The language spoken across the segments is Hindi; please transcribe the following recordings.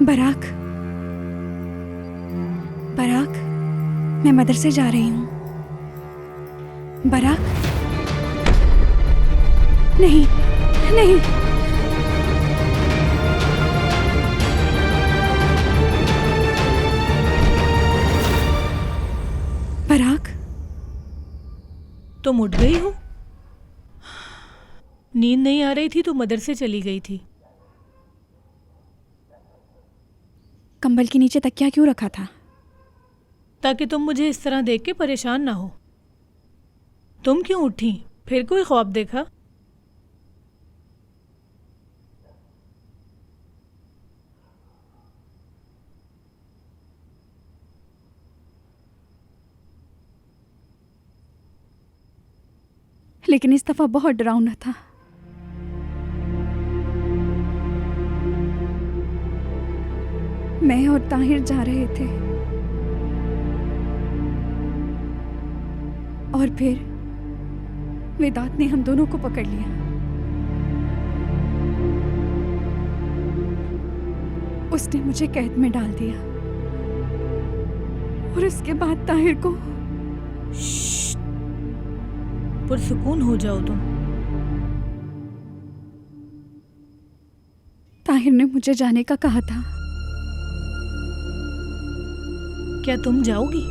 बराक, बराक, मैं मदरसे जा रही हूँ। बराक, नहीं, नहीं। बराक, तुम उठ गई हो? नींद नहीं आ रही थी तो मदरसे चली गई थी। कंबल के नीचे तकिया क्यों रखा था? ताकि तुम मुझे इस तरह देख के परेशान ना हो। तुम क्यों उठी? फिर कोई ख्वाब देखा? लेकिन इस दफा बहुत डरावना था। मैं और ताहिर जा रहे थे और फिर वेदांत ने हम दोनों को पकड़ लिया। उसने मुझे कैद में डाल दिया और उसके बाद ताहिर को। पुरसुकून हो जाओ तुम। ताहिर ने मुझे जाने का कहा था। क्या तुम जाओगी?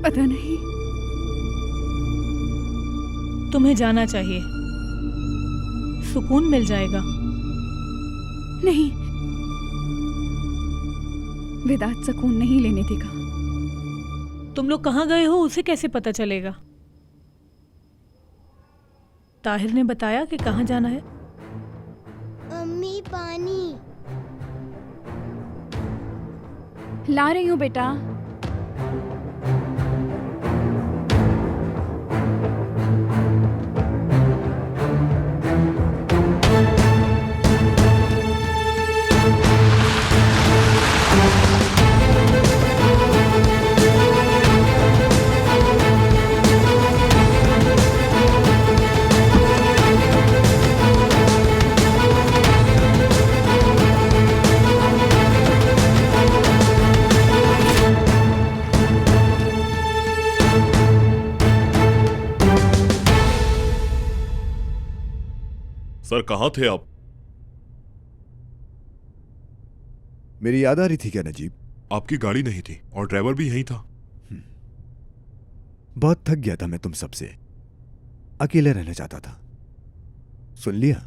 पता नहीं। तुम्हें जाना चाहिए, सुकून मिल जाएगा। नहीं, वेदांत सुकून नहीं लेने देगा। तुम लोग कहाँ गए हो उसे कैसे पता चलेगा? ताहिर ने बताया कि कहाँ जाना है? अम्मी पानी ला रही हूँ बेटा। सर कहाँ थे आप? मेरी याद आ रही थी क्या नजीब? आपकी गाड़ी नहीं थी और ड्राइवर भी यहीं था। बहुत थक गया था मैं तुम सबसे। अकेले रहना चाहता था। सुन लिया?